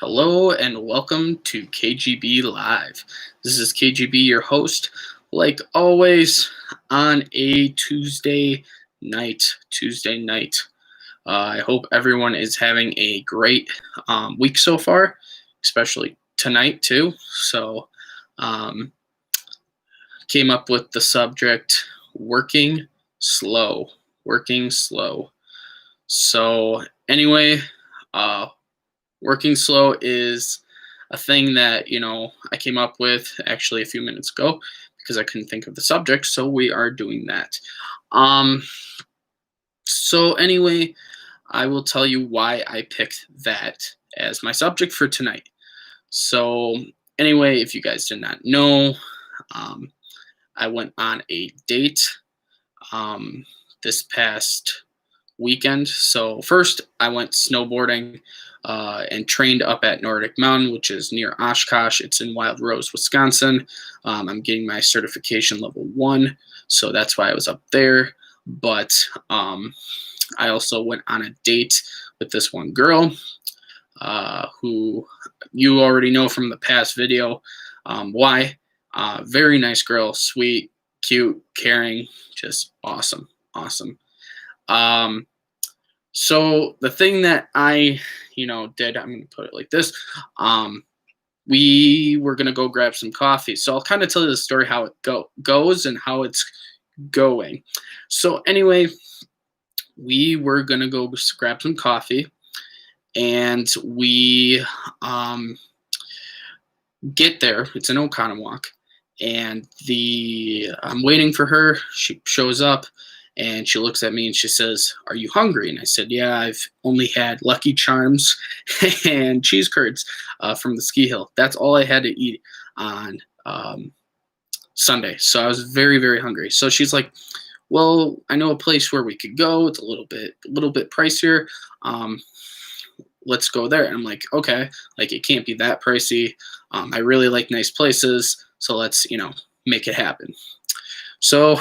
Hello and welcome to KGB Live. This is KGB, your host, like always, on a Tuesday night. I hope everyone is having a great week so far, especially tonight too. So, um, came up with the subject working slow. Working slow. So, anyway, uh, working slow is a thing that, I came up with actually a few minutes ago because I couldn't think of the subject, so we are doing that. Um, so anyway, I will tell you why I picked that as my subject for tonight. So anyway, if you guys did not know, um, I went on a date um, this past weekend. So first, I went snowboarding and trained up at Nordic Mountain, which is near Oshkosh. It's in Wild Rose, Wisconsin. I'm getting my certification level 1, so that's why I was up there. But I also went on a date with this one girl who you already know from the past video. Why? Very nice girl, sweet, cute, caring, just awesome, awesome. So the thing that I, did, I'm going to put it like this. We were going to go grab some coffee. So I'll kind of tell you the story how it goes and how it's going. So anyway, we were going to go grab some coffee, and we get there. It's in Oconomowoc, and I'm waiting for her. She shows up. And she looks at me and she says, "Are you hungry?" And I said, "Yeah, I've only had Lucky Charms and cheese curds from the ski hill. That's all I had to eat on Sunday." So I was very, very hungry. So she's like, "Well, I know a place where we could go. It's a little bit pricier. Let's go there." And I'm like, "Okay, like it can't be that pricey. I really like nice places, so let's make it happen." So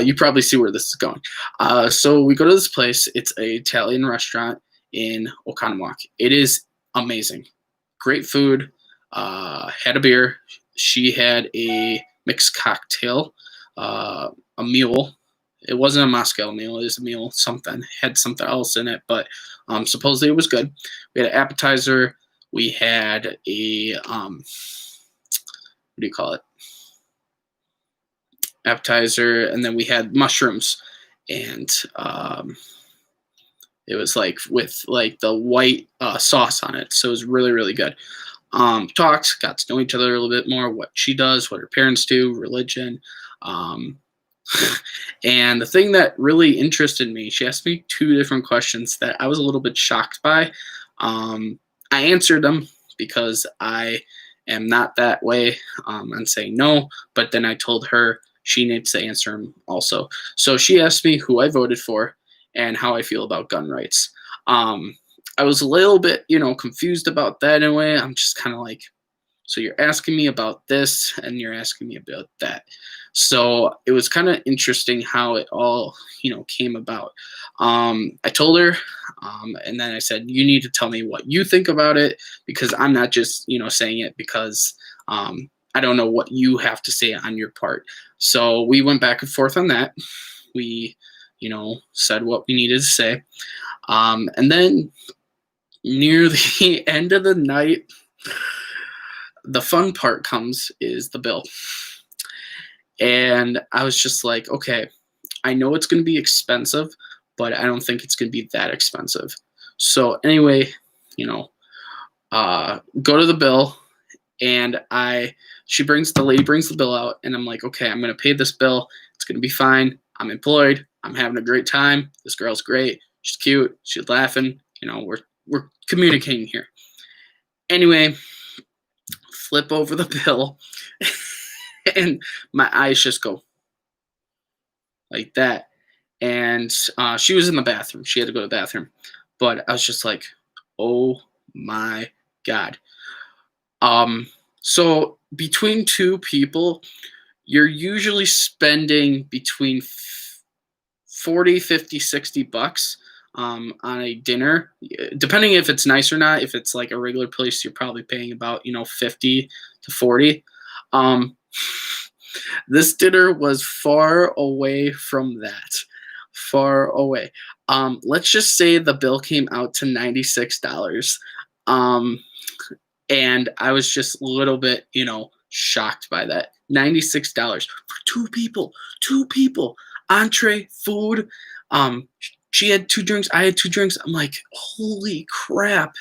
you probably see where this is going. So we go to this place. It's an Italian restaurant in Oconomowoc. It is amazing. Great food. Had a beer. She had a mixed cocktail, a mule. It wasn't a Moscow mule. It was a mule something. Had something else in it, but supposedly it was good. We had an appetizer. We had a, what do you call it? Appetizer, and then we had mushrooms, and it was like with like the white sauce on it, so it was really, really good. Talked, got to know each other a little bit more, what she does, what her parents do, religion. And the thing that really interested me, she asked me 2 different questions that I was a little bit shocked by. I answered them because I am not that way and saying no, but then I told her she needs to answer them also. So she asked me who I voted for and how I feel about gun rights. I was a little bit, confused about that in a way. I'm just kind of like, so you're asking me about this and you're asking me about that. So it was kind of interesting how it all, came about. I told her, and then I said, you need to tell me what you think about it, because I'm not just, saying it because I don't know what you have to say on your part. So we went back and forth on that. We, said what we needed to say. And then near the end of the night, the fun part comes, is the bill. And I was just like, okay, I know it's going to be expensive, but I don't think it's going to be that expensive. So anyway, go to the bill, and the lady brings the bill out, and I'm like, okay, I'm going to pay this bill. It's going to be fine. I'm employed. I'm having a great time. This girl's great. She's cute. She's laughing. We're communicating here. Anyway, flip over the bill, and my eyes just go like that. And she was in the bathroom. She had to go to the bathroom. But I was just like, oh my God. So between 2 people, you're usually spending between 40, 50, $60 on a dinner, depending if it's nice or not. If it's like a regular place, you're probably paying about 50 to 40. Um, this dinner was far away from that. Far away. Let's just say the bill came out to $96. Um, and I was just a little bit, shocked by that. $96 for two people, entree, food. She had two drinks, I had two drinks. I'm like, holy crap!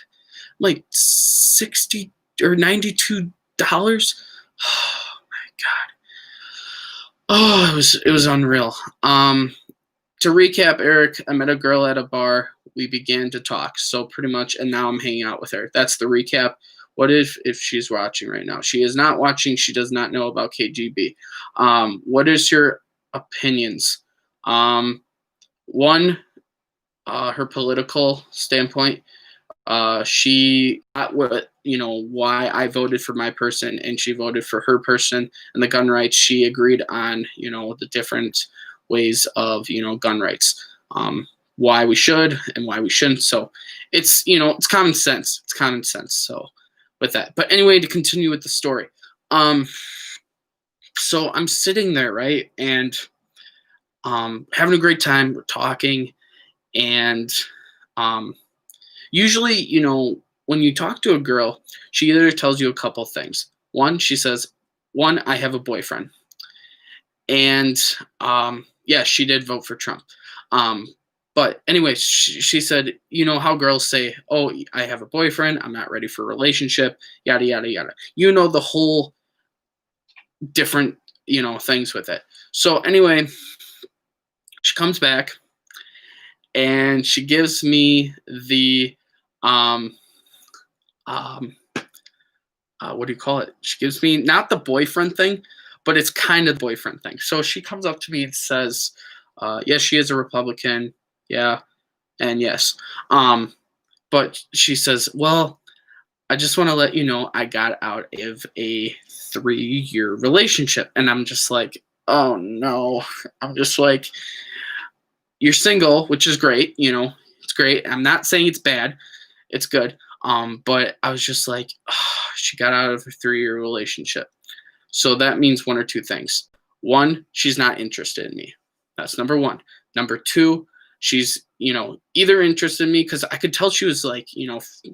Like 60 or $92. Oh my god! Oh, it was unreal. To recap, Eric, I met a girl at a bar. We began to talk. So pretty much, and now I'm hanging out with her. That's the recap. What if she's watching right now? She is not watching. She does not know about KGB. What is your opinions? One, her political standpoint. She got what why I voted for my person, and she voted for her person. And the gun rights, she agreed on the different ways of gun rights, why we should and why we shouldn't. So it's it's common sense. It's common sense. So with that, but anyway, to continue with the story, so I'm sitting there, right, and having a great time. We're talking, and usually, when you talk to a girl, she either tells you a couple things. One, she says, "One, I have a boyfriend," and yeah, she did vote for Trump. But anyway, she said, how girls say, "Oh, I have a boyfriend. I'm not ready for a relationship." Yada yada yada. The whole different things with it. So anyway, she comes back and she gives me the what do you call it? She gives me not the boyfriend thing, but it's kind of the boyfriend thing. So she comes up to me and says, yes, she is a Republican. Yeah. And yes. But she says, well, I just want to let you know I got out of a 3-year relationship. And I'm just like, oh no. I'm just like, you're single, which is great. It's great. I'm not saying it's bad. It's good. But I was just like, oh, she got out of a 3-year relationship. So that means one or two things. One, she's not interested in me. That's number one. Number two, she's, either interested in me because I could tell she was like,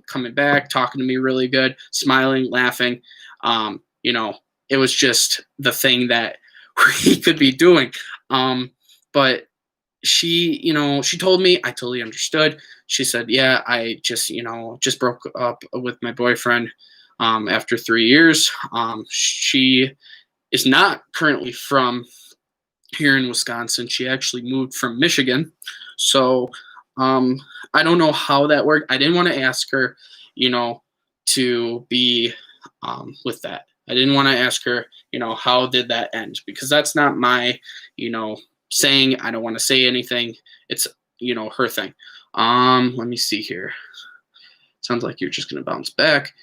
coming back, talking to me really good, smiling, laughing. It was just the thing that we could be doing. But she told me, I totally understood. She said, yeah, I just broke up with my boyfriend after 3 years. She is not currently from here in Wisconsin. She actually moved from Michigan. So I don't know how that worked. I didn't want to ask her, to be with that. I didn't want to ask her, how did that end? Because that's not my, saying. I don't want to say anything. It's, her thing. Let me see here. Sounds like you're just going to bounce back.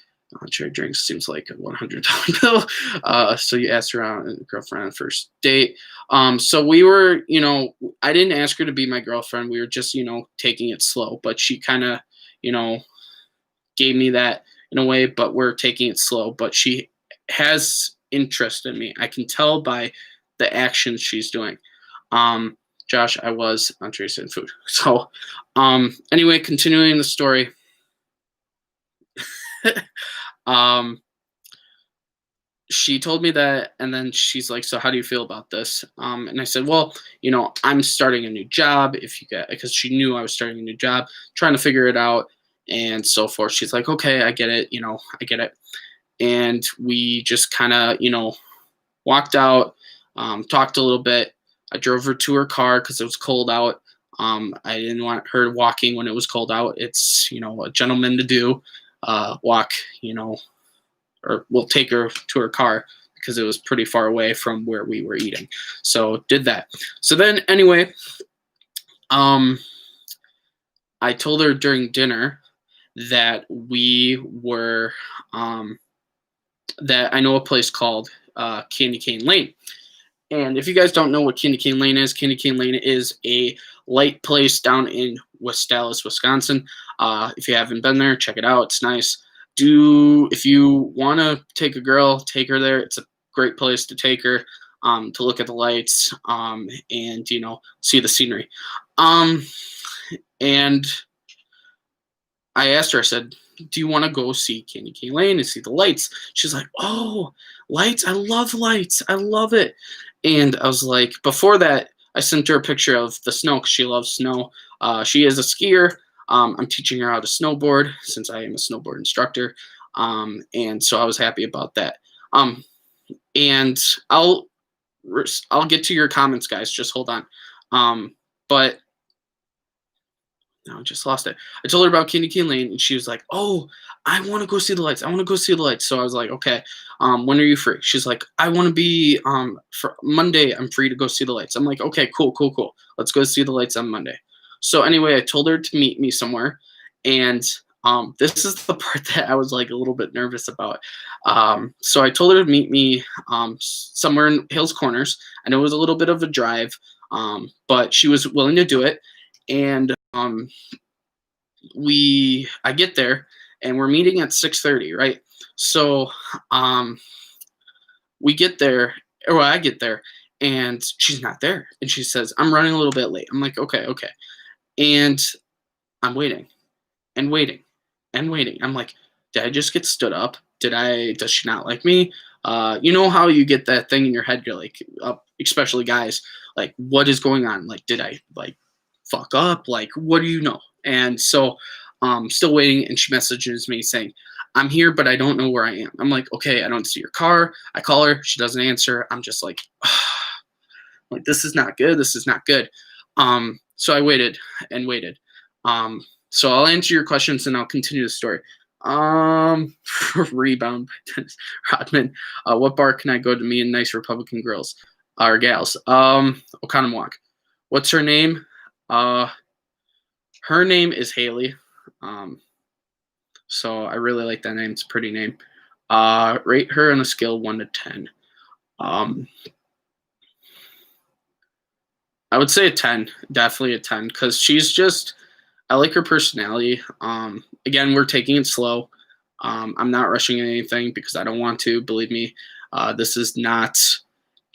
Cherry drinks seems like a $100 bill. So you asked her out, girlfriend on first date. So we were, I didn't ask her to be my girlfriend. We were just, taking it slow. But she kind of, gave me that in a way. But we're taking it slow. But she has interest in me. I can tell by the actions she's doing. Josh, I was on Tracy and Food. So anyway, continuing the story. She told me that, and then she's like, so how do you feel about this? And I said, well, I'm starting a new job, because she knew I was starting a new job, trying to figure it out and so forth. She's like, okay, I get it. I get it. And we just kind of, walked out, talked a little bit. I drove her to her car because it was cold out. I didn't want her walking when it was cold out. It's, a gentleman to do. Walk, or we'll take her to her car because it was pretty far away from where we were eating. So did that. So then anyway, I told her during dinner that we were, that I know a place called Candy Cane Lane. And if you guys don't know what Candy Cane Lane is, Candy Cane Lane is a light place down in West Dallas, Wisconsin. If you haven't been there, check it out. It's nice. If you want to take a girl, take her there. It's a great place to take her, to look at the lights, and see the scenery. And I asked her, I said, do you want to go see Candy Cane Lane and see the lights? She's like, oh, lights. I love lights. I love it. And I was like, before that, I sent her a picture of the snow because she loves snow. She is a skier. I'm teaching her how to snowboard since I am a snowboard instructor. And so I was happy about that. And I'll get to your comments, guys. Just hold on. But no, I just lost it. I told her about Candy Cane Lane, and she was like, oh, I want to go see the lights. I want to go see the lights. So I was like, okay, when are you free? She's like, I want to be, for Monday, I'm free to go see the lights. I'm like, okay, cool. Let's go see the lights on Monday. So anyway, I told her to meet me somewhere. And this is the part that I was like a little bit nervous about. So I told her to meet me somewhere in Hales Corners. I know it was a little bit of a drive, but she was willing to do it. And I get there and we're meeting at 6:30, right? So we get there, or I get there, and she's not there. And she says, I'm running a little bit late. I'm like, okay. And I'm waiting and waiting and waiting. I'm like, did I just get stood up? Does she not like me? You know how you get that thing in your head, you're like, especially guys, like, what is going on? Like, did I like fuck up? Like, what do you know? And so still waiting, and she messages me saying, I'm here, but I don't know where I am. I'm like, okay, I don't see your car. I call her, she doesn't answer. I'm just like, like, this is not good. This is not good. So I waited and waited. So I'll answer your questions and I'll continue the story. Rebound by Dennis Rodman. What bar can I go to meet nice Republican girls or gals? Oconomowoc. What's her name? Her name is Haley. So I really like that name. It's a pretty name. Rate her on a scale of 1 to 10. I would say a 10, definitely a 10, because I like her personality. Again, we're taking it slow. I'm not rushing anything because I don't want to. Believe me, this is not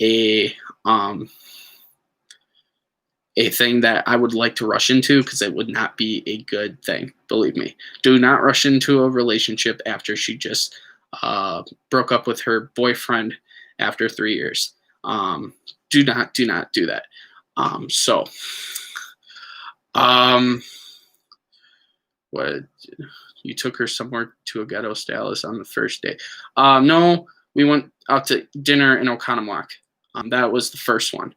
a thing that I would like to rush into, because it would not be a good thing. Believe me, do not rush into a relationship after she just broke up with her boyfriend after 3 years. Do not do that. What, you took her somewhere to a ghetto Dallas on the first day? No, we went out to dinner in Oconomowoc. That was the first one.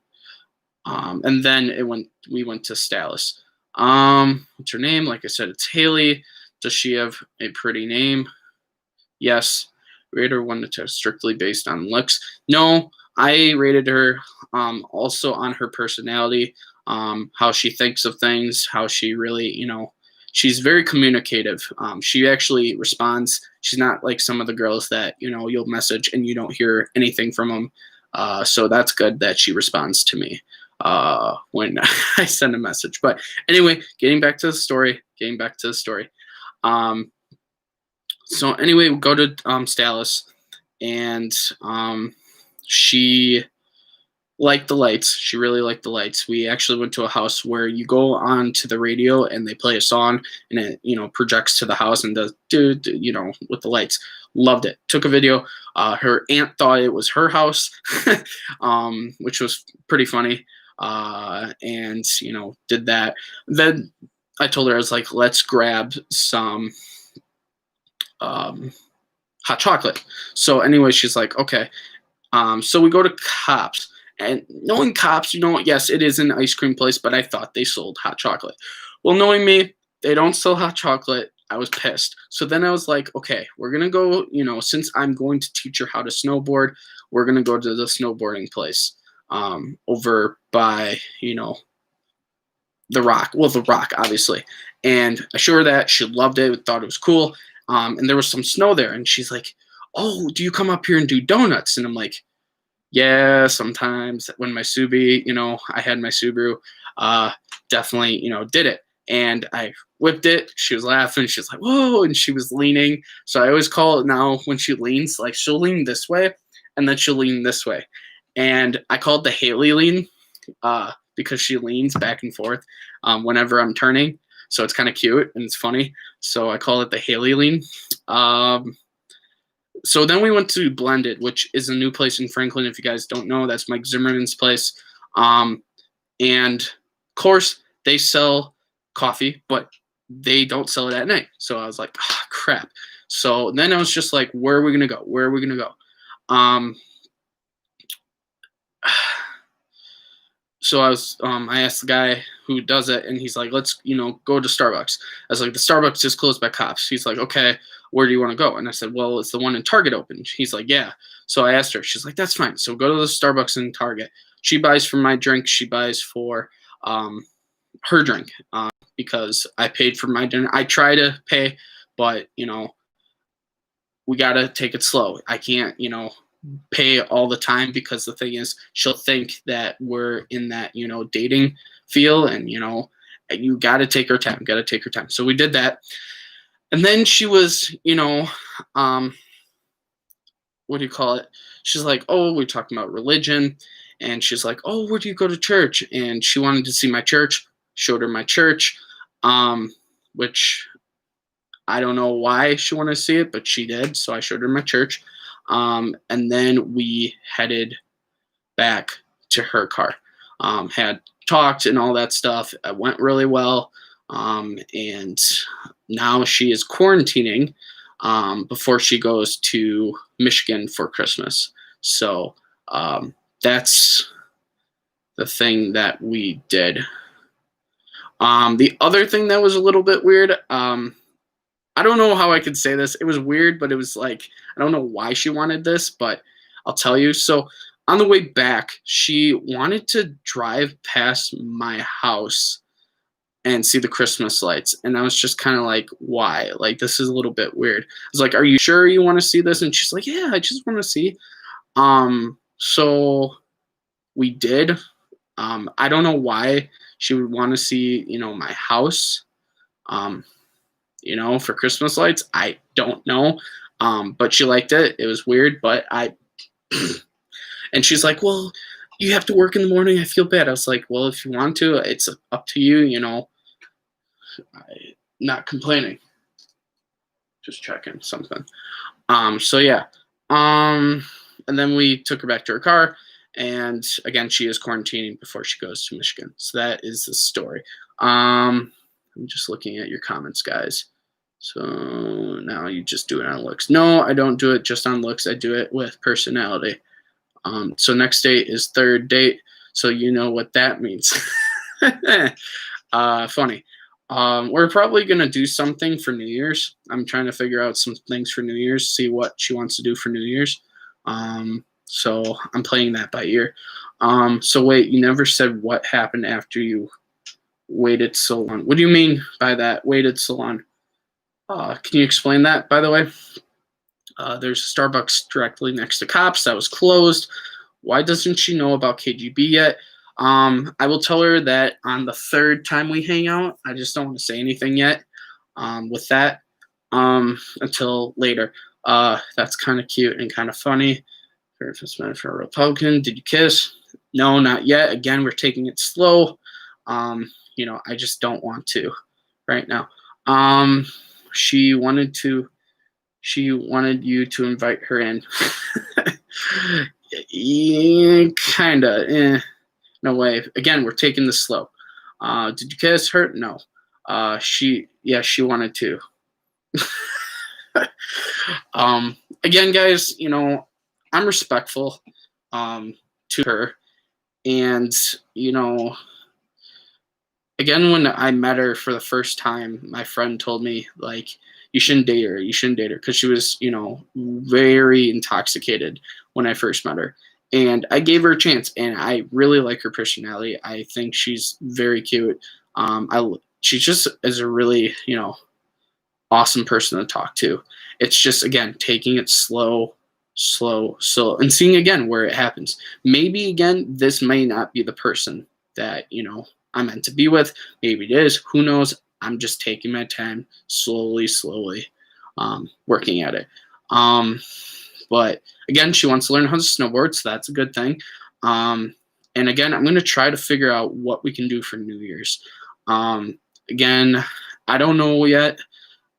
And then we went to Dallas. What's her name? Like I said, it's Haley. Does she have a pretty name? Yes. Rate her 1 to 10 strictly based on looks. No, I rated her also on her personality, how she thinks of things, how she really, she's very communicative. She actually responds. She's not like some of the girls that, you'll message and you don't hear anything from them. So that's good that she responds to me when I send a message. But anyway, getting back to the story. So anyway, we go to Dallas, and she liked the lights. She really liked the lights. We actually went to a house where you go on to the radio and they play a song, and it projects to the house and does with the lights. Loved it. Took a video. Her aunt thought it was her house, which was pretty funny. And did that. Then I told her, I was like, let's grab some hot chocolate. So anyway, she's like, okay. So we go to Kopp's. And knowing Kopp's, yes, it is an ice cream place, but I thought they sold hot chocolate. Well, knowing me, they don't sell hot chocolate. I was pissed. So then I was like, okay, we're going to go, since I'm going to teach her how to snowboard, we're going to go to the snowboarding place over by, The Rock. Well, The Rock, obviously. And I showed her that. She loved it, thought it was cool. And there was some snow there. And she's like, oh, do you come up here and do donuts? And I'm like, Yeah, sometimes when my Subi, I had my Subaru, uh, definitely, did it. And I whipped it. She was laughing. She was like, whoa. And she was leaning. So I always call it now when she leans, like she'll lean this way and then she'll lean this way. And I call it the Haley lean because she leans back and forth whenever I'm turning. So it's kind of cute and it's funny. So I call it the Haley lean. Um, so then we went to Blended, which is a new place in Franklin. If you guys don't know, that's Mike Zimmerman's place. Um, and of course, they sell coffee, but they don't sell it at night. So I was like, oh, crap. So then I was just like, where are we going to go? Where are we going to go? Um, so I asked the guy who does it, and he's like, let's, go to Starbucks. I was like, the Starbucks is closed by cops. He's like, okay, where do you want to go? And I said, well, it's the one in Target open. He's like, yeah. So I asked her. She's like, that's fine. So go to the Starbucks in Target. She buys for my drink. She buys for her drink because I paid for my dinner. I try to pay, but we gotta take it slow. I can't, pay all the time because the thing is, she'll think that we're in that, dating feel, and you gotta take her time. Gotta take her time. So we did that, and then she was, what do you call it? She's like, oh, we're talking about religion. And she's like, oh, where do you go to church? And she wanted to see my church. Showed her my church, which I don't know why she wanted to see it, but she did. So I showed her my church. And then we headed back to her car. Had talked and all that stuff. It went really well. And now she is quarantining before she goes to Michigan for Christmas. So that's the thing that we did. The other thing that was a little bit weird, I don't know how I could say this. It was weird, but it was like, I don't know why she wanted this, but I'll tell you. So on the way back, she wanted to drive past my house and see the Christmas lights. And I was just kind of like, why? Like, this is a little bit weird. I was like, are you sure you want to see this? And she's like, yeah, I just want to see. So we did. I don't know why she would want to see, my house, for Christmas lights. I don't know. But she liked it. It was weird, but and she's like, well, you have to work in the morning. I feel bad. I was like, well, if you want to, it's up to you, I'm not complaining. Just checking something. So yeah. And then we took her back to her car. And again, she is quarantining before she goes to Michigan. So that is the story. I'm just looking at your comments, guys. So now you just do it on looks. No, I don't do it just on looks. I do it with personality. So next date is third date. So you know what that means. Funny. We're probably going to do something for New Year's. I'm trying to figure out some things for New Year's, see what she wants to do for New Year's. So I'm playing that by ear. So wait, you never said what happened after you waited so long. What do you mean by that, waited so long? Can you explain that, by the way? There's a Starbucks directly next to Cops that was closed. Why doesn't she know about KGB yet? I will tell her that on the third time we hang out. I just don't want to say anything yet with that until later. That's kind of cute and kind of funny. For a Republican, did you kiss? No, not yet. Again, we're taking it slow. I just don't want to right now. She wanted you to invite her in. Yeah, kinda. No way. Again, we're taking this slow. Did you kiss her? No. She wanted to. Again, guys, I'm respectful to her. And, again, when I met her for the first time, my friend told me, like, you shouldn't date her. You shouldn't date her because she was, very intoxicated when I first met her. And I gave her a chance, and I really like her personality. I think she's very cute. She just is a really, awesome person to talk to. It's just, again, taking it slow, slow, and seeing again where it happens. Maybe again, this may not be the person that, I'm meant to be with. Maybe it is. Who knows? I'm just taking my time, slowly, working at it. But again, she wants to learn how to snowboard, so that's a good thing. And again, I'm going to try to figure out what we can do for New Year's. Again, I don't know yet.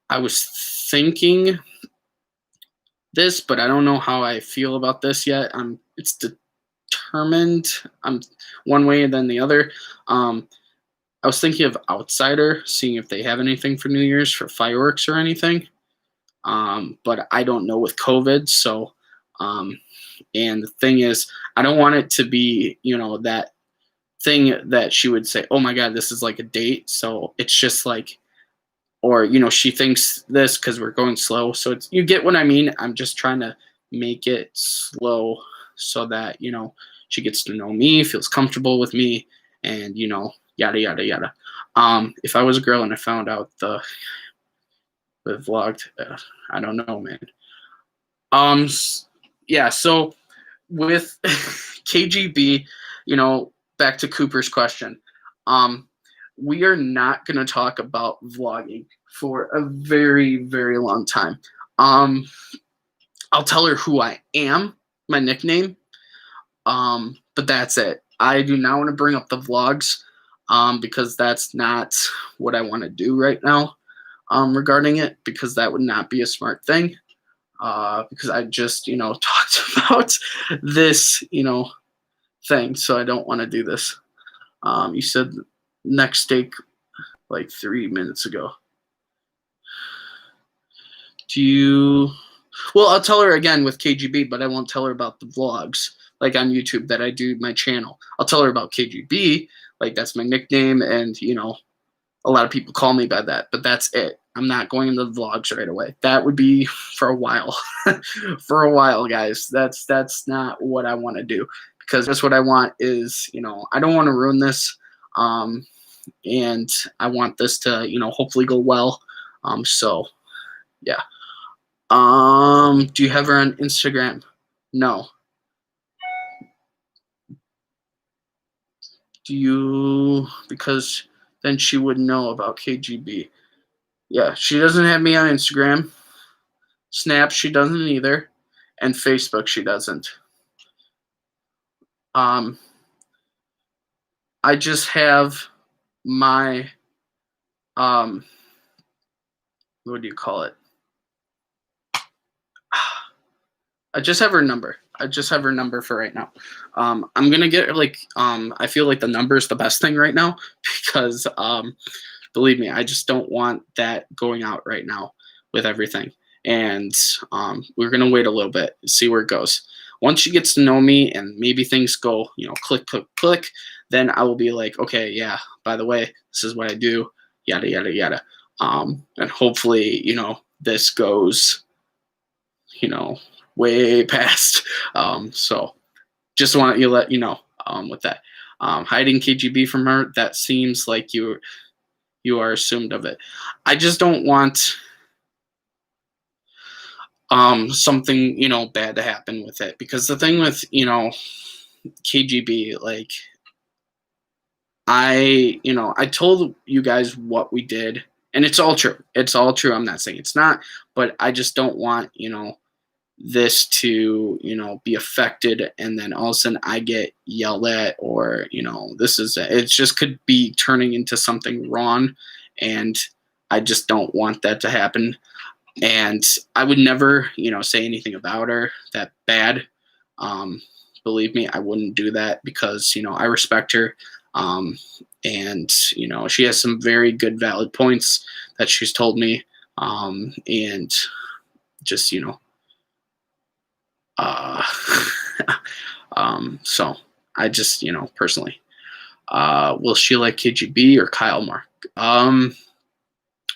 I was thinking this, but I don't know how I feel about this yet. It's determined. I'm one way and then the other. I was thinking of Outsider, seeing if they have anything for New Year's for fireworks or anything. But I don't know with COVID. So, and the thing is, I don't want it to be, that thing that she would say, oh my God, this is like a date. So it's just like, or, she thinks this because we're going slow. So you get what I mean? I'm just trying to make it slow so that, she gets to know me, feels comfortable with me, and, yada, yada, yada. If I was a girl and I found out the vlogged, I don't know, man. Yeah, so with KGB, back to Cooper's question. We are not going to talk about vlogging for a very, very long time. I'll tell her who I am, my nickname, but that's it. I do not want to bring up the vlogs because that's not what I want to do right now regarding it, because that would not be a smart thing. Because I just, talked about this, thing, so I don't want to do this. You said next steak like 3 minutes ago. Well, I'll tell her again with KGB, but I won't tell her about the vlogs like on YouTube that I do my channel. I'll tell her about KGB, like that's my nickname, and a lot of people call me by that, but that's it. I'm not going into the vlogs right away. That would be for a while. For a while, guys. That's not what I want to do, because that's what I want is, I don't want to ruin this. And I want this to, hopefully go well. So yeah. Do you have her on Instagram? No. Do you, because then she would know about KGB. Yeah, she doesn't have me on Instagram. Snap, she doesn't either. And Facebook, she doesn't. I just have my, what do you call it? I just have her number. I just have her number for right now. I'm going to get I feel like the number is the best thing right now because, believe me, I just don't want that going out right now with everything. And we're going to wait a little bit, see where it goes. Once she gets to know me and maybe things go, click, click, click, then I will be like, okay, yeah, by the way, this is what I do, yada, yada, yada. And hopefully, this goes, way past. So just want to let you know with that. Hiding KGB from her, that seems like you are assumed of it. I just don't want something, bad to happen with it. Because the thing with, KGB, like, I told you guys what we did, and it's all true. It's all true. I'm not saying it's not, but I just don't want, this to, be affected, and then all of a sudden I get yelled at, or, it just could be turning into something wrong, and I just don't want that to happen. And I would never, say anything about her that bad. Believe me, I wouldn't do that because, I respect her. And, she has some very good, valid points that she's told me. And just, so I just, personally, will she like KGB or Kyle more?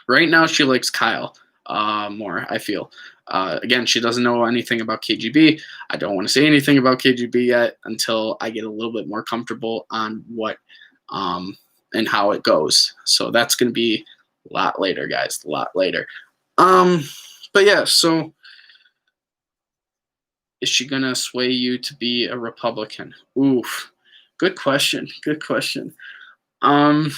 Right now she likes Kyle more, I feel. Again, she doesn't know anything about KGB. I don't want to say anything about KGB yet until I get a little bit more comfortable on what and how it goes. So that's going to be a lot later, guys, a lot later. But yeah, so is she gonna sway you to be a Republican? Oof, good question. Good question. Um,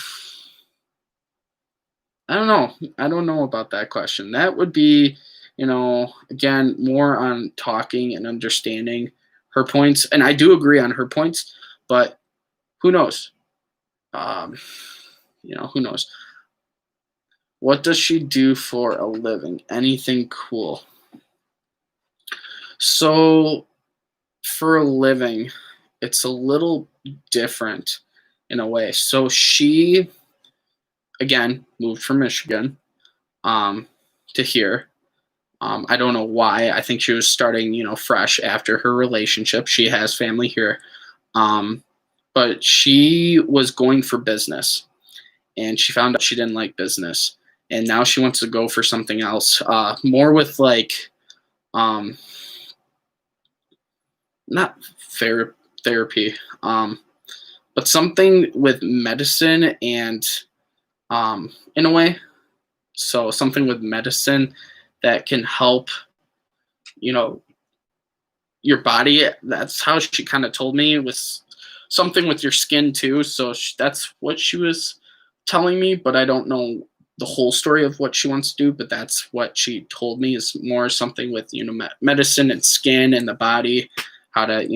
I don't know. I don't know about that question. That would be, again, more on talking and understanding her points. And I do agree on her points, but who knows? Um, who knows? What does she do for a living? Anything cool? So, for a living, it's a little different in a way. So she, again, moved from Michigan to here. I don't know why. I think she was starting, fresh after her relationship. She has family here. But she was going for business, and she found out she didn't like business. And now she wants to go for something else, more with like, not therapy, but something with medicine and, in a way. So something with medicine that can help, you know, your body. That's how she kind of told me, was something with your skin too. So that's what she was telling me, but I don't know the whole story of what she wants to do. But that's what she told me, is more something with medicine and skin and the body, how to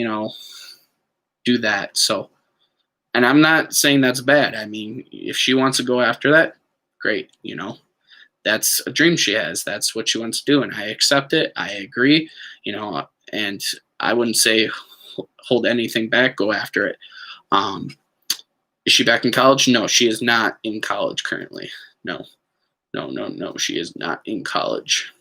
do that. So, and I'm not saying that's bad. I mean, if she wants to go after that, great. That's a dream she has. That's what she wants to do, and I accept it. I agree. And I wouldn't say hold anything back. Go after it. Is she back in college? No, she is not in college currently. No. She is not in college.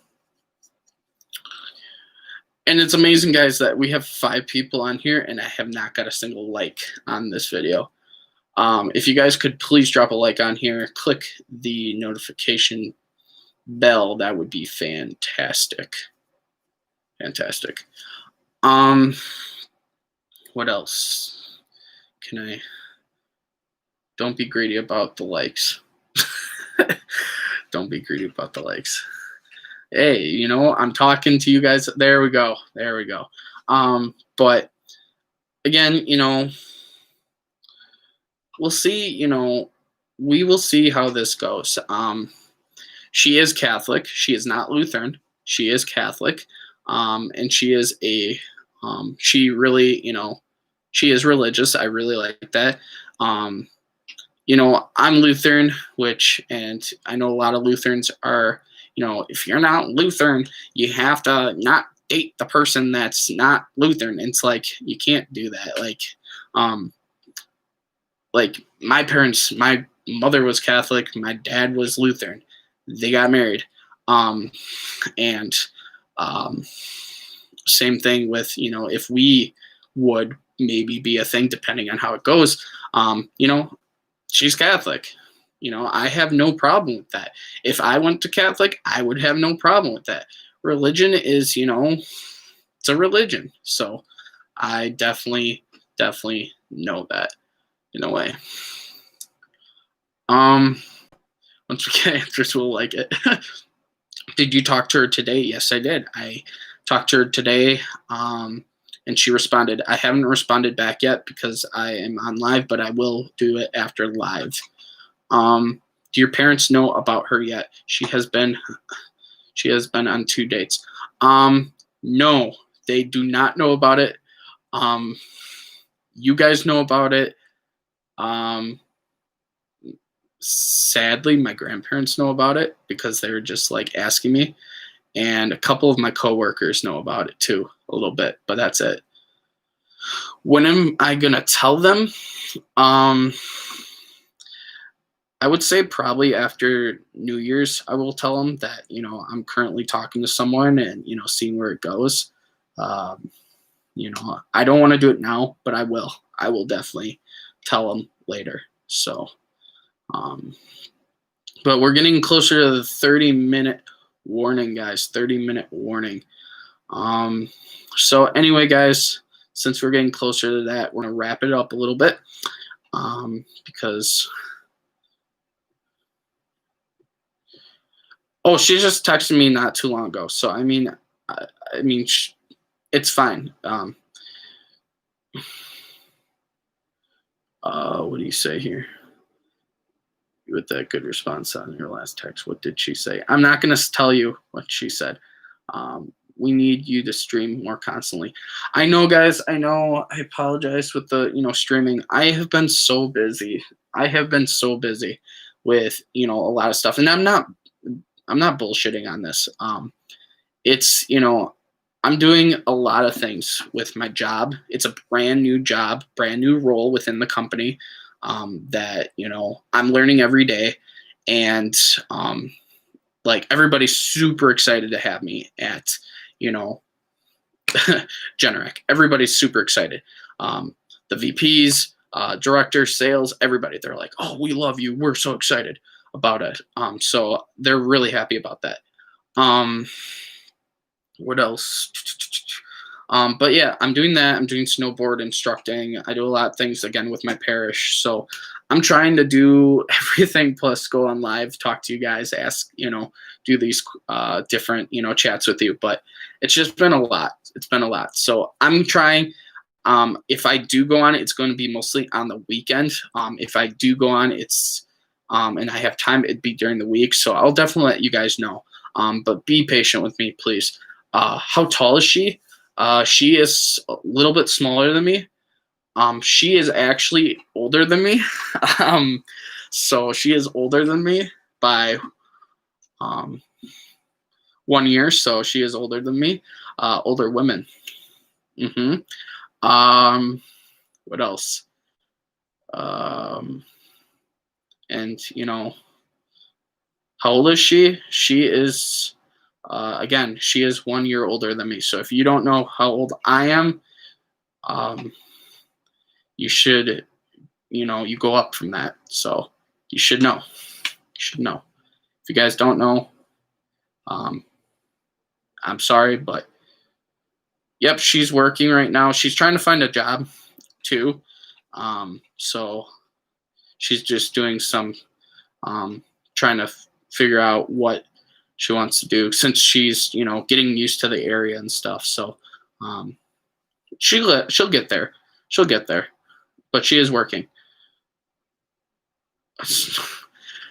And it's amazing, guys, that we have 5 people on here, and I have not got a single like on this video. If you guys could please drop a like on here, click the notification bell, that would be fantastic. Fantastic. What else can I? Don't be greedy about the likes. Don't be greedy about the likes. Hey, I'm talking to you guys. There we go. But again, we'll see, we will see how this goes. She is Catholic. She is not Lutheran. She is Catholic. And she is she really, she is religious. I really like that. I'm Lutheran, and I know a lot of Lutherans are, if you're not Lutheran, you have to not date the person that's not Lutheran. It's like, you can't do that. Like my parents, my mother was Catholic, my dad was Lutheran. They got married. And same thing with, if we would maybe be a thing, depending on how it goes, she's Catholic. I have no problem with that. If I went to Catholic, I would have no problem with that. Religion is, it's a religion. So I definitely know that in a way. Once we get answers, we'll like it. Did you talk to her today? Yes, I did. I talked to her today, and she responded. I haven't responded back yet because I am on live, but I will do it after live. Do your parents know about her yet? She has been on 2 dates. No, they do not know about it. You guys know about it. Sadly, my grandparents know about it because they were just like asking me, and a couple of my coworkers know about it too, a little bit, but that's it. When am I gonna tell them? I would say probably after New Year's, I will tell them that, I'm currently talking to someone and, seeing where it goes. I don't want to do it now, but I will. I will definitely tell them later. So, but we're getting closer to the 30-minute warning, guys. 30-minute warning. So anyway, guys, since we're getting closer to that, we're gonna wrap it up a little bit, because she just texted me not too long ago. So I mean, it's fine. What do you say here? With that good response on your last text, what did she say? I'm not going to tell you what she said. We need you to stream more constantly. I know, guys. I know. I apologize with the streaming. I have been so busy. I have been so busy with a lot of stuff, and I'm not bullshitting on this. It's I'm doing a lot of things with my job. It's a brand new job, brand new role within the company, that I'm learning every day, and like everybody's super excited to have me at you know Generac. Everybody's super excited. The VPs, directors, sales, everybody. They're like, "Oh, we love you. We're so excited about it." So they're really happy about that. Um, what else? But yeah, I'm doing that. I'm doing snowboard instructing. I do a lot of things again with my parish. So I'm trying to do everything plus go on live, talk to you guys, ask, do these different, chats with you. But it's just been a lot. It's been a lot. So I'm trying. If I do go on, it's going to be mostly on the weekend. If I do go on, it's and I have time, it'd be during the week. So I'll definitely let you guys know. But be patient with me, please. How tall is she? She is a little bit smaller than me. She is actually older than me. um, so she is older than me by um, 1 year. So she is older than me. Older women. hmm What else? Um, and how old is she? She is again. She is 1 year older than me. So if you don't know how old I am, um, you should you go up from that. So you should know. You should know. If you guys don't know, um, I'm sorry, but yep, she's working right now. She's trying to find a job too. So she's just doing some trying to figure out what she wants to do since she's getting used to the area and stuff. So um, she'll get there. She'll get there, but she is working.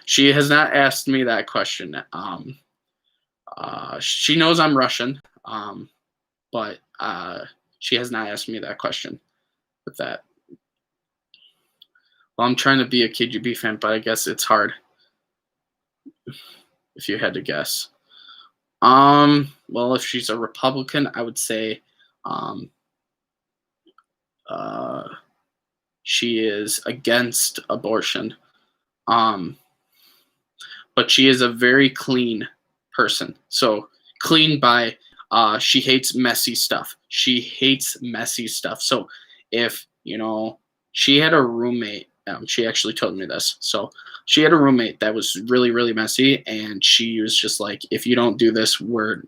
She has not asked me that question. She knows I'm Russian, but she has not asked me that question with that. Well, I'm trying to be a KGB fan, but I guess it's hard if you had to guess. Well, if she's a Republican, I would say uh, she is against abortion. Um, but she is a very clean person. So clean by she hates messy stuff. She hates messy stuff. So if she had a roommate, she actually told me this. So she had a roommate that was really really messy, and she was just like, if you don't do this, we're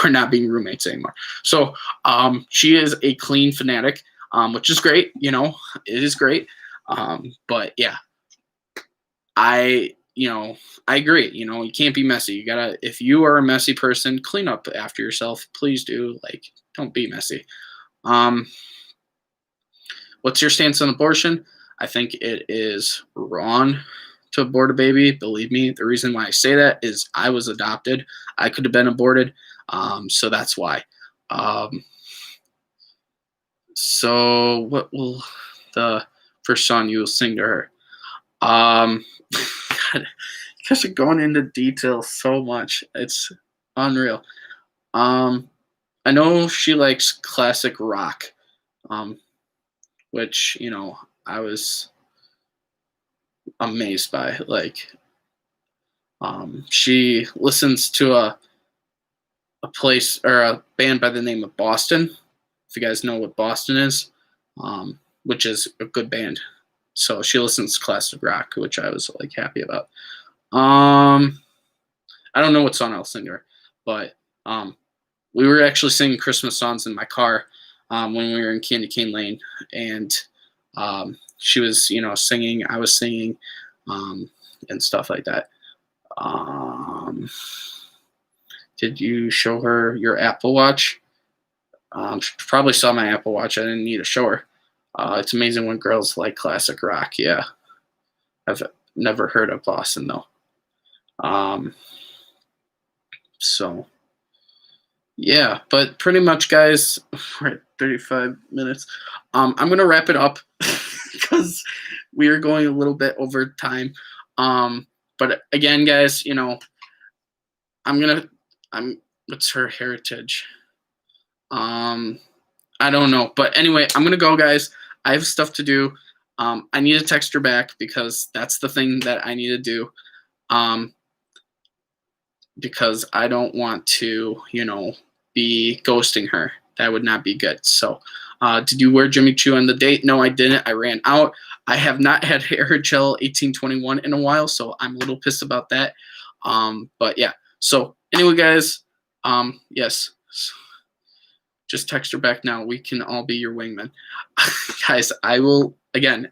not being roommates anymore. So she is a clean fanatic, which is great. It is great. But yeah, I agree. You can't be messy. You gotta, if you are a messy person, clean up after yourself. Please do. Like, don't be messy. Um, what's your stance on abortion? I think it is wrong to abort a baby. Believe me, the reason why I say that is I was adopted. I could have been aborted. So that's why. So what will the first song you will sing to her? God, you guys are going into detail so much. It's unreal. I know she likes classic rock, um, which I was amazed by. Like, she listens to a place or a band by the name of Boston. If you guys know what Boston is, which is a good band. So she listens to classic rock, which I was like happy about. I don't know what song I'll sing her, but we were actually singing Christmas songs in my car when we were in Candy Cane Lane, and she was, singing. I was singing, and stuff like that. Did you show her your Apple Watch? She probably saw my Apple Watch. I didn't need to show her. It's amazing when girls like classic rock. Yeah, I've never heard of Boston though. Um, so yeah, but pretty much, guys, we're at 35 minutes. I'm gonna wrap it up because we are going a little bit over time. But again, guys, I'm what's her heritage? I don't know, but anyway, I'm gonna go, guys. I have stuff to do. I need to text her back because that's the thing that I need to do. Um, because I don't want to, be ghosting her. That would not be good. So, did you wear Jimmy Choo on the date? No, I didn't. I ran out. I have not had Hair Gel 1821 in a while, so I'm a little pissed about that. But yeah. So anyway, guys, yes, just text her back now. We can all be your wingman, guys. I will again.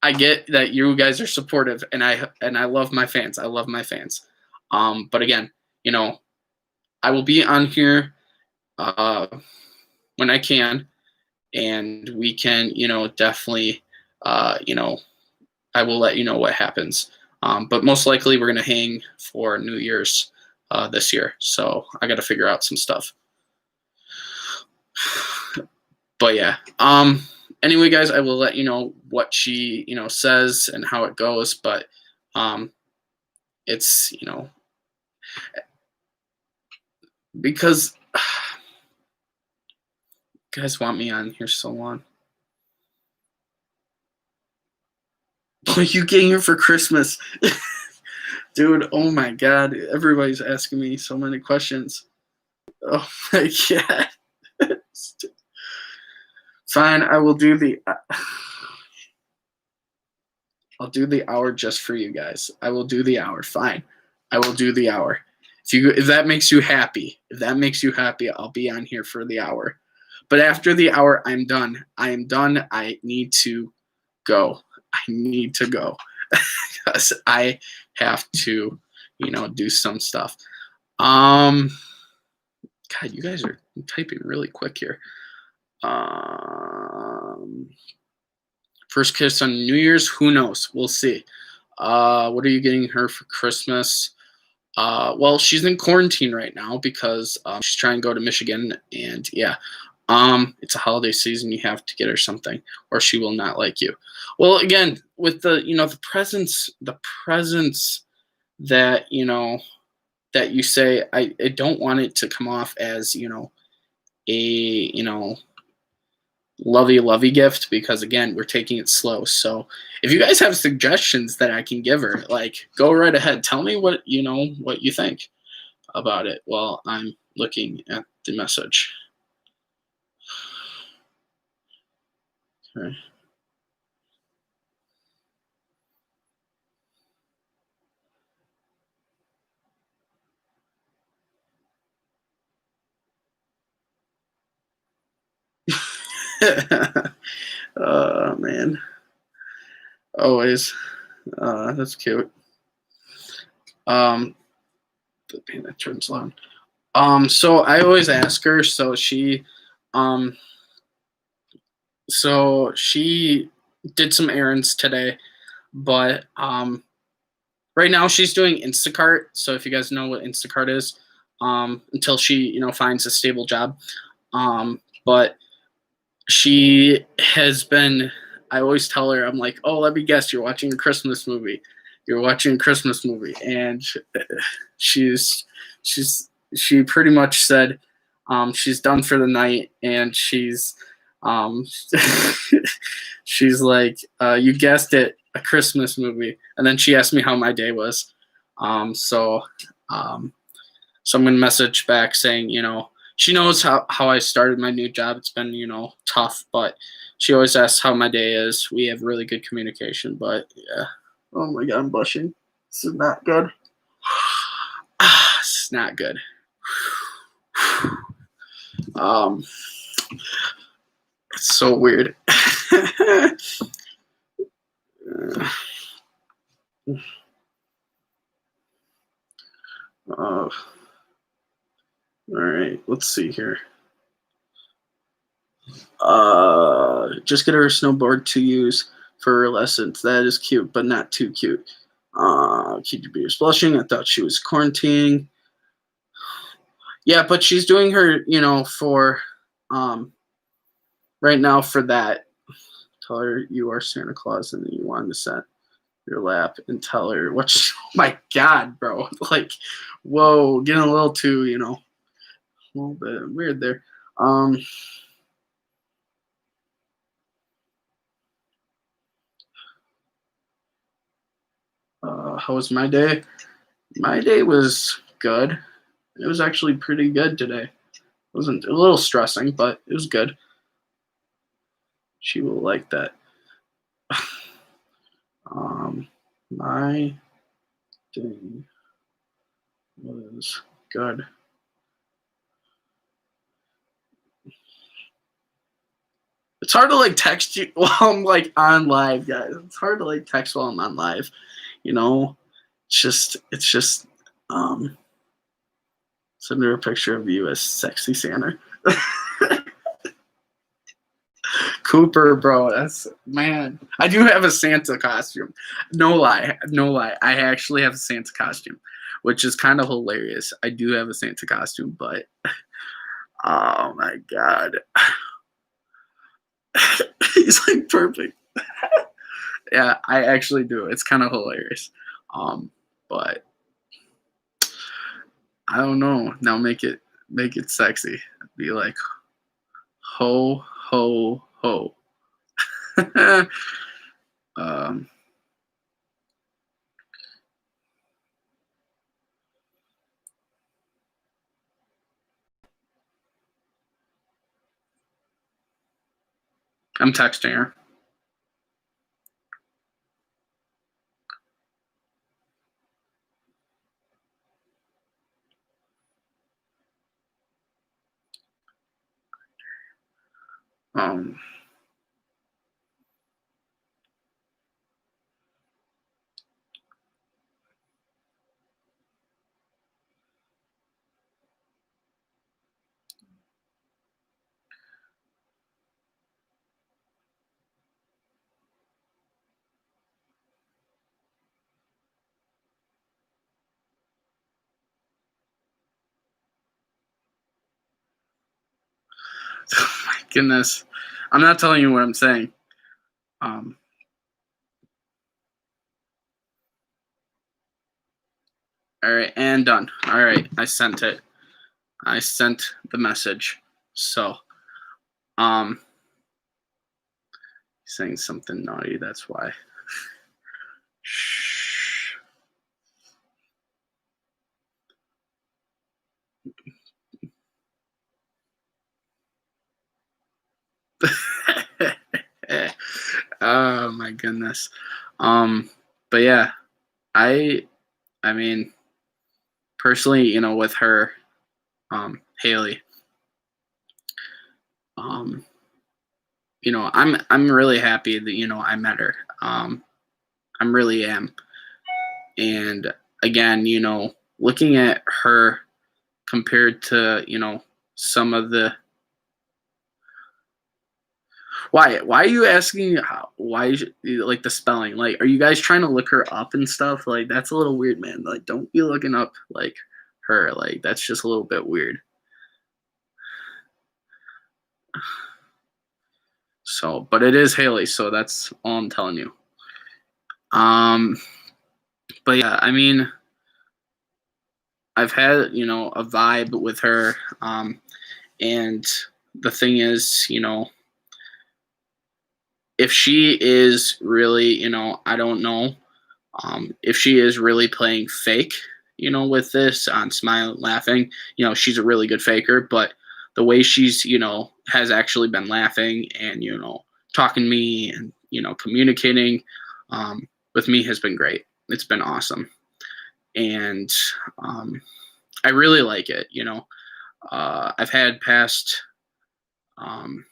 I get that you guys are supportive, and I love my fans. I love my fans. But again, I will be on here when I can, and we can, definitely, I will let you know what happens. But most likely, we're gonna hang for New Year's this year. So I got to figure out some stuff. But yeah. Anyway, guys, I will let you know what she, says and how it goes. But it's, because you guys want me on here so long. What are you getting here for Christmas? Dude, oh my God. Everybody's asking me so many questions. Oh my God. Fine, I will do the I'll do the hour just for you guys. I will do the hour. Fine. I will do the hour. If that makes you happy, I'll be on here for the hour. But after the hour, I'm done. I am done. I need to go. Because I have to, do some stuff. God, you guys are typing really quick here. First kiss on New Year's? Who knows? We'll see. What are you getting her for Christmas? Well, she's in quarantine right now because she's trying to go to Michigan, and yeah, it's a holiday season. You have to get her something, or she will not like you. Well, again, with the presents that that you say, I don't want it to come off as a lovey gift, because again, we're taking it slow. So if you guys have suggestions that I can give her, like, go right ahead. Tell me what you think about it while I'm looking at the message. Okay. Oh man. Always. That's cute. That turns loud. So I always ask her, so she did some errands today, but right now she's doing Instacart. So if you guys know what Instacart is, until she finds a stable job. But she has been, I always tell her, I'm like, oh, let me guess, you're watching a Christmas movie. And she pretty much said she's done for the night, and she's she's like, you guessed it, a Christmas movie. And then she asked me how my day was. So I'm gonna message back saying, she knows how I started my new job. It's been, tough, but she always asks how my day is. We have really good communication, but yeah. Oh my God, I'm blushing. This is not good. This is not good. It's so weird. All right, let's see here. Just get her a snowboard to use for her lessons. That is cute, but not too cute. KGB was blushing. I thought she was quarantining. Yeah, but she's doing her, for right now for that. Tell her you are Santa Claus and you want to set your lap and tell her what she, oh my God, bro. Like, whoa, getting a little too, a little bit weird there. How was my day? My day was good. It was actually pretty good today. It wasn't a little stressing, but it was good. She will like that. My day was good. It's hard to like text you while I'm like on live, guys. It's hard to like text while I'm on live. You know, it's just send her a picture of you as sexy Santa. Cooper, bro, that's man. I do have a Santa costume. No lie, no lie. I actually have a Santa costume, which is kind of hilarious. I do have a Santa costume, but oh my God. He's like perfect. Yeah, I actually do. It's kind of hilarious. But I don't know. Now make it sexy. Be like ho ho ho. um, I'm texting her. Um, oh my goodness, I'm not telling you what I'm saying. Um, all right, and done. All right, I sent it. I sent the message. So, um, saying something naughty. That's why. Shh. Oh my goodness. But yeah, I I mean personally, with her, Haley, um, I'm really happy that, I met her. I'm really am. And again, looking at her compared to, some of the why are you asking why like the spelling? Like, are you guys trying to look her up and stuff? Like, that's a little weird, man. Like, don't be looking up like her. Like, that's just a little bit weird. So, but it is Haley, so that's all I'm telling you. Um, but yeah, I mean, I've had a vibe with her, and the thing is, if she is really, I don't know, if she is really playing fake, with this on Smile Laughing, she's a really good faker, but the way she's, has actually been laughing and, talking to me and, communicating with me has been great. It's been awesome. And I really like it, I've had um,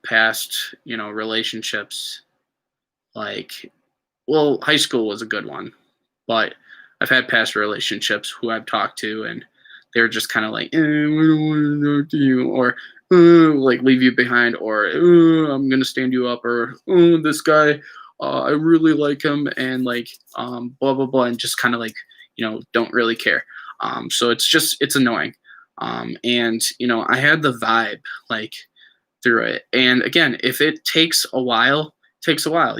past, relationships like, well, high school was a good one, but I've had past relationships who I've talked to, and they're just kind of like, we don't want to talk to you, or like leave you behind, or I'm gonna stand you up, or this guy, I really like him, and like blah blah blah, and just kind of like don't really care. So it's annoying. And I had the vibe like through it, and again, if it takes a while, it takes a while.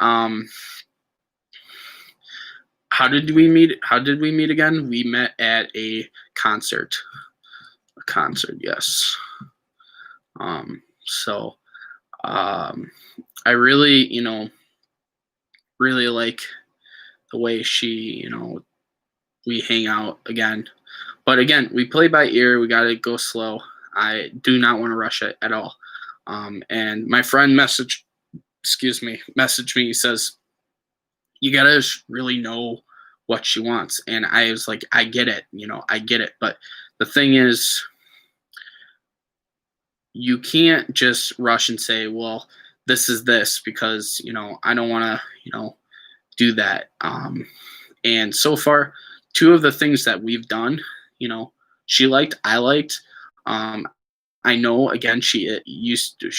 Um, how did we meet? How did we meet again? We met at a concert. A concert, yes. So I really, really like the way she, we hang out again. But again, we play by ear. We got to go slow. I do not want to rush it at all. And my friend messaged me. He says, you got to really know what she wants. And I was like, I get it. I get it. But the thing is, you can't just rush and say, well, this is this, because, I don't want to, do that. And so far, two of the things that we've done, she liked, I liked. I know, again, she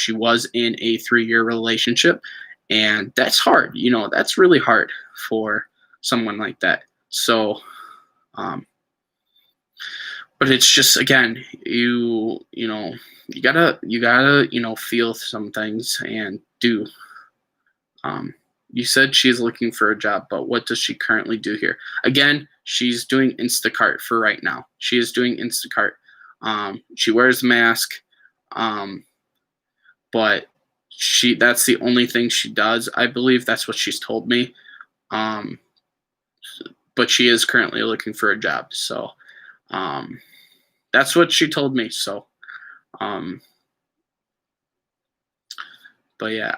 was in a 3-year relationship, and that's hard. That's really hard for someone like that. So, but it's just, again, you gotta feel some things and do. You said she's looking for a job, but what does she currently do here? Again, she's doing Instacart for right now. She is doing Instacart. She wears a mask, but that's the only thing she does. I believe that's what she's told me. But she is currently looking for a job. So that's what she told me. So but yeah,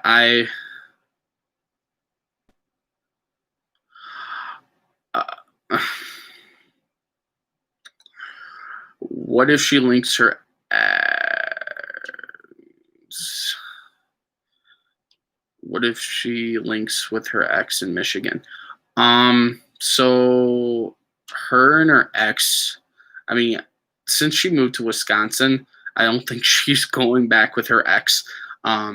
what if she links her ex? What if she links with her ex in Michigan? So her and her ex, I mean, since she moved to Wisconsin, I don't think she's going back with her ex,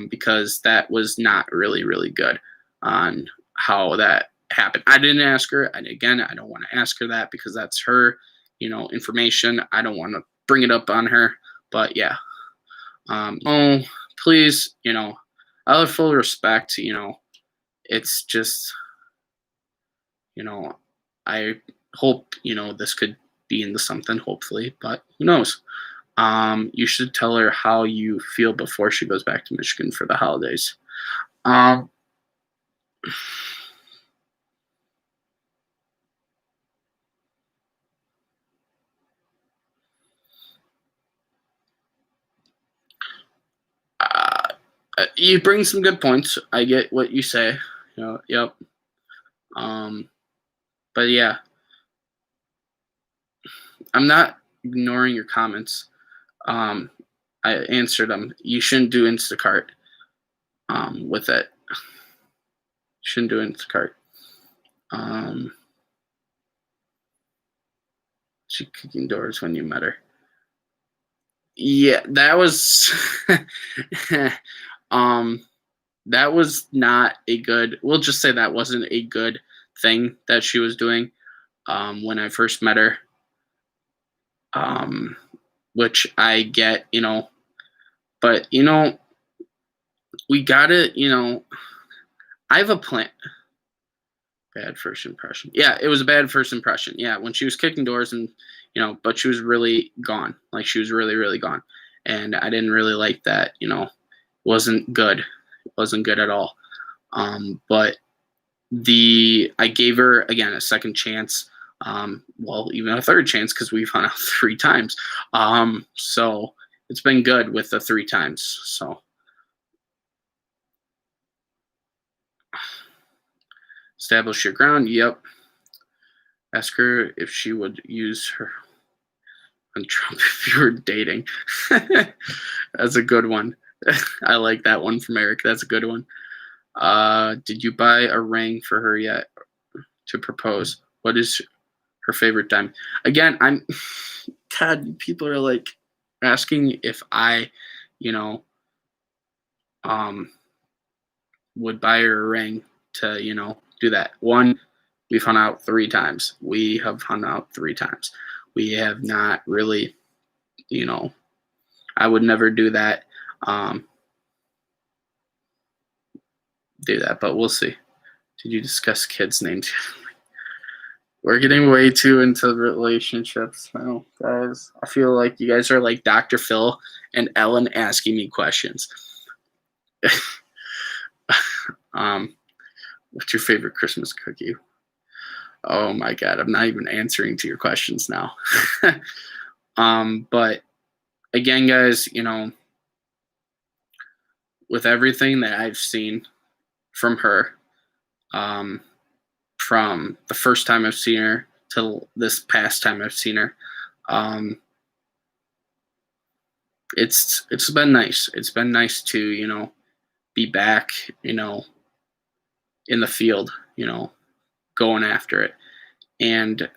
because that was not really, really good on how that happened. I didn't ask her, and again, I don't want to ask her that because that's her, information. I don't want to bring it up on her, but yeah. Oh, please, out of full respect, it's just, I hope, this could be into something, hopefully, but who knows? You should tell her how you feel before she goes back to Michigan for the holidays. Um, uh, you bring some good points. I get what you say. Yep. But yeah, I'm not ignoring your comments. I answered them. You shouldn't do Instacart with it. Shouldn't do Instacart. She kicking doors when you met her. Yeah, that was that was not a good, we'll just say that wasn't a good thing that she was doing when I first met her. Which I get, but we gotta, I have a plan. Bad first impression. Yeah, it was a bad first impression. Yeah, when she was kicking doors, and but she was really gone. Like, she was really, really gone, and I didn't really like that. Wasn't good. It wasn't good at all. But I gave her again a second chance. Well, even a third chance, because we've hung out 3 times. So it's been good with the 3 times. So. Establish your ground. Yep. Ask her if she would use her on Trump if you were dating. That's a good one. I like that one from Eric. That's a good one. Did you buy a ring for her yet to propose? What is her favorite time? Again, God, people are like asking if I, you know, um, would buy her a ring to, do that. One, we've hung out 3 times. We have hung out 3 times. We have not really, you know, I would never do that. Um, but we'll see. Did you discuss kids' names? We're getting way too into relationships now, guys. I feel like you guys are like Dr. Phil and Ellen asking me questions. What's your favorite Christmas cookie? Oh my God, I'm not even answering to your questions now. But again, guys, with everything that I've seen from her, from the first time I've seen her to this past time I've seen her, it's been nice. It's been nice to, be back, in the field, going after it. And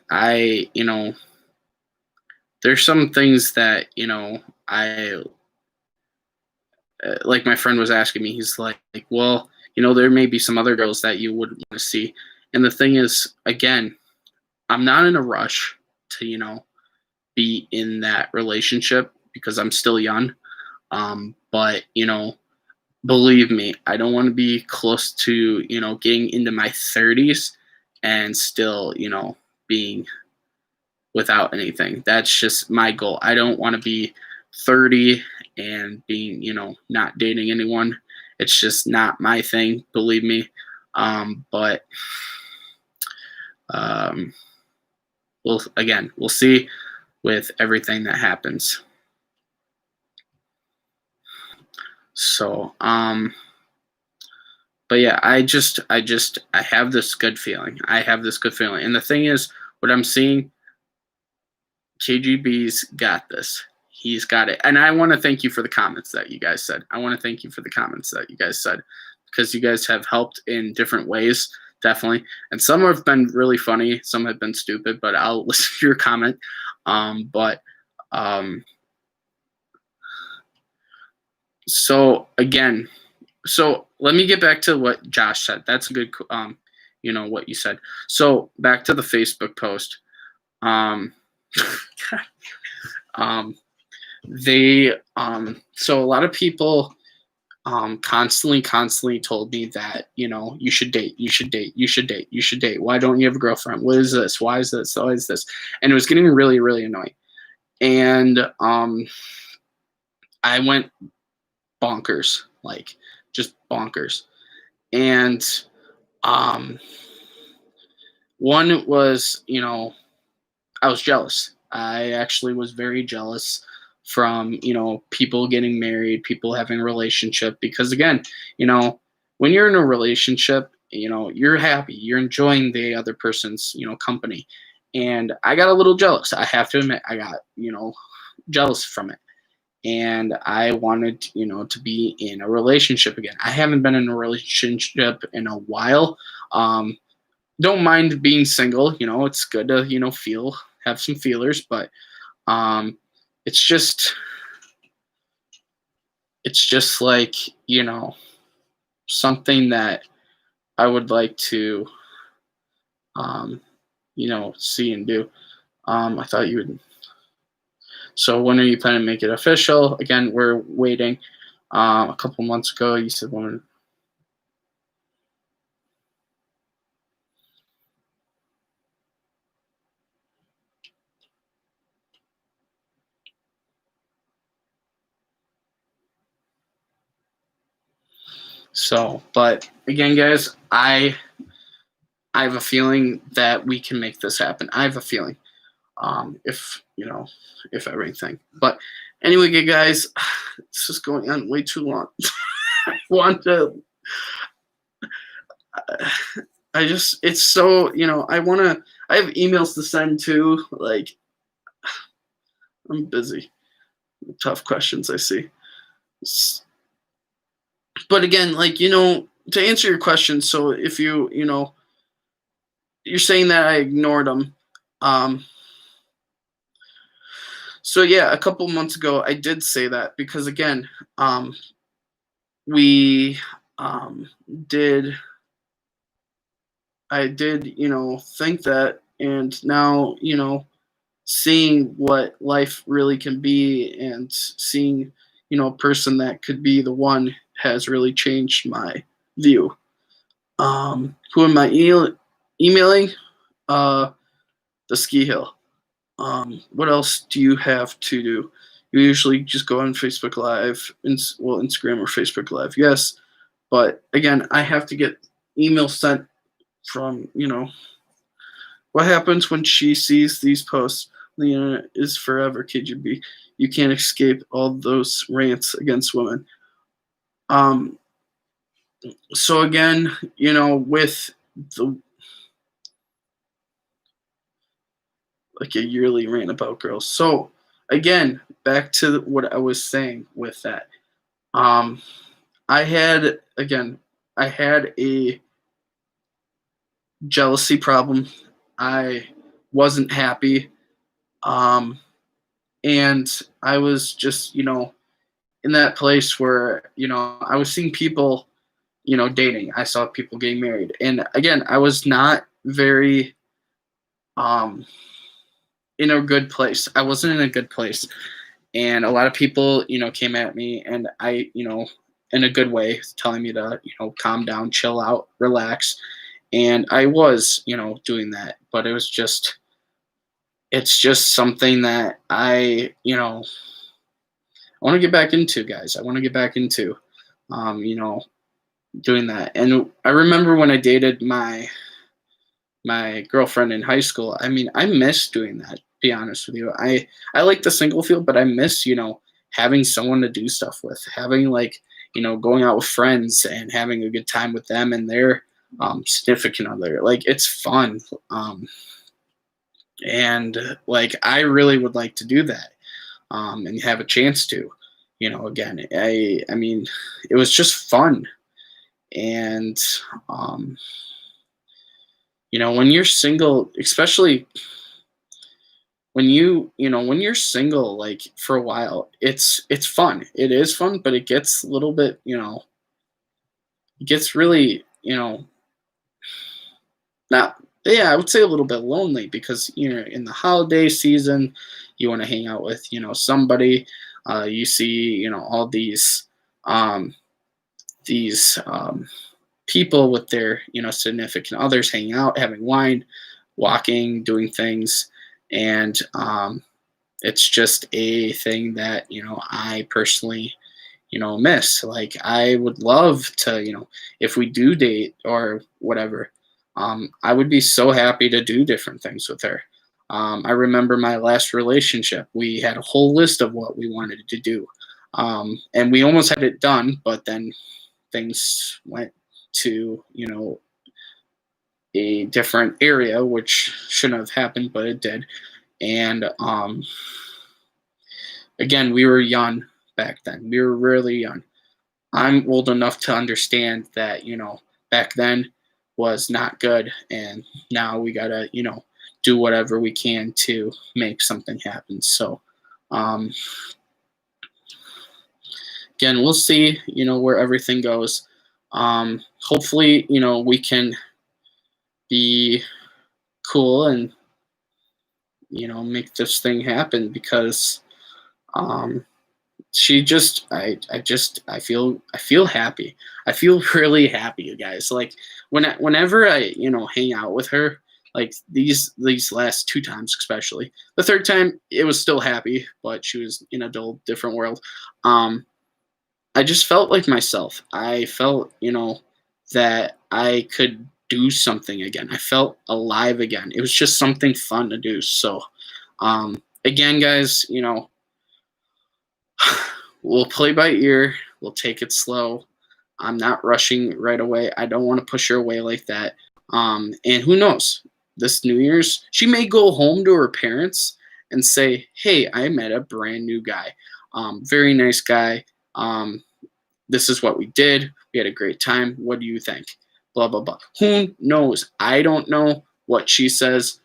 there's some things that, I like my friend was asking me, he's like, well, there may be some other girls that you wouldn't want to see. And the thing is, again, I'm not in a rush to, be in that relationship because I'm still young. But, believe me, I don't want to be close to, getting into my 30s and still, being without anything. That's just my goal. I don't want to be 30 and being, not dating anyone. It's just not my thing, believe me. But we'll see with everything that happens. So, but yeah, I have this good feeling. And the thing is, what I'm seeing, KGB's got this. He's got it. And I want to thank you for the comments that you guys said. Because you guys have helped in different ways, definitely. And some have been really funny. Some have been stupid, but I'll listen to your comment. So again, let me get back to what Josh said. That's a good, what you said. So back to the Facebook post. So a lot of people constantly told me that, you should date. Why don't you have a girlfriend? What is this? Why is this? Why is this? And it was getting really, really annoying. And I went bonkers, like just bonkers. And one was, I was jealous. I actually was very jealous from, people getting married, people having a relationship, because again, when you're in a relationship, you're happy, you're enjoying the other person's, company. And I got a little jealous. I have to admit, I got, jealous from it. And I wanted, to be in a relationship again. I haven't been in a relationship in a while. Don't mind being single. It's good to, have some feelers, but it's just like, something that I would like to, see and do. I thought you would. So when are you planning to make it official? Again, we're waiting. A couple months ago, you said when. So, but again, guys, I have a feeling that we can make this happen. I have a feeling, if everything. But anyway, guys, this is going on way too long. I want to. It's so, I have emails to send to, like, I'm busy. Tough questions I see. But again, like, to answer your question, so if you're saying that I ignored them, So yeah, a couple months ago, I did say that because again, we um, did I did think that, and now seeing what life really can be and seeing a person that could be the one has really changed my view. Who am I emailing? Uh, the ski hill. What else do you have to do? You usually just go on Facebook Live, Instagram or Facebook Live, yes. But again, I have to get email sent from, what happens when she sees these posts. The internet is forever, KGB. You can't escape all those rants against women. Um, so again, with the like a yearly rant about girls. So again, back to what I was saying with that. Um, I had a jealousy problem. I wasn't happy. Um, and I was just, in that place where, I was seeing people, dating. I saw people getting married. And again, I was not very um in a good place. I wasn't in a good place. And a lot of people, came at me and I, in a good way, telling me to, calm down, chill out, relax. And I was, doing that, but it's just something that I want to get back into, guys. I want to get back into, um, you know, doing that. And I remember when I dated my girlfriend in high school. I mean, I miss doing that. Be honest with you, I like the single feel, but I miss having someone to do stuff with, having like going out with friends and having a good time with them and their significant other. Like it's fun, and like I really would like to do that, and have a chance to. Again, I mean, it was just fun, and um, when you're single, especially when you're single like for a while, it's fun. It is fun, but it gets a little bit, it gets really, not, yeah, I would say a little bit lonely because in the holiday season you want to hang out with somebody. You see all um these people with their significant others hanging out, having wine, walking, doing things. And it's just a thing that I personally miss. Like I would love to if we do date or whatever, I would be so happy to do different things with her. I remember my last relationship, we had a whole list of what we wanted to do, and we almost had it done, but then things went to a different area, which shouldn't have happened, but it did. And again, we were young back then. We were really young. I'm old enough to understand that, back then was not good. And now we got to, do whatever we can to make something happen. So, um, again, we'll see, where everything goes. Hopefully, we can be cool and, make this thing happen because, um, she just I feel happy. I feel really happy, you guys. Like whenever I hang out with her, like these last two times, especially the third time, it was still happy, but she was in a dull different world. um I just felt like myself. I felt that I could do something again. I felt alive again. It was just something fun to do. So again, guys, we'll play by ear. We'll take it slow. I'm not rushing right away. I don't want to push her away like that. And who knows? This New Year's, she may go home to her parents and say, "Hey, I met a brand new guy. Very nice guy. This is what we did. We had a great time. What do you think?" Blah blah blah. Who knows? I don't know what she says,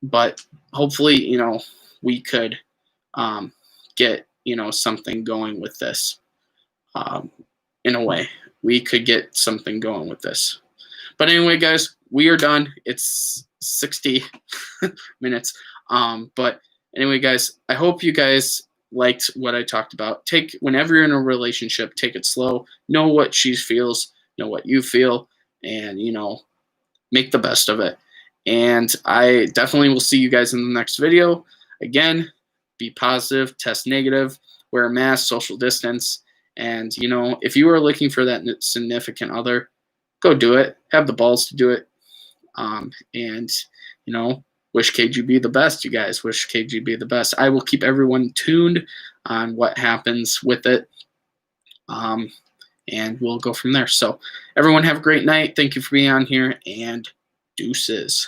but hopefully, we could get something going with this. In a way, we could get something going with this. But anyway, guys, we are done. It's 60 minutes. But anyway, guys, I hope you guys liked what I talked about. Whenever you're in a relationship, take it slow. Know what she feels, know what you feel, and make the best of it. And I definitely will see you guys in the next video. Again, be positive, test negative, wear a mask, social distance. And if you are looking for that significant other, go do it. Have the balls to do it. And wish KGB the best, you guys. Wish KGB the best. I will keep everyone tuned on what happens with it. And we'll go from there. So everyone have a great night. Thank you for being on here, and deuces.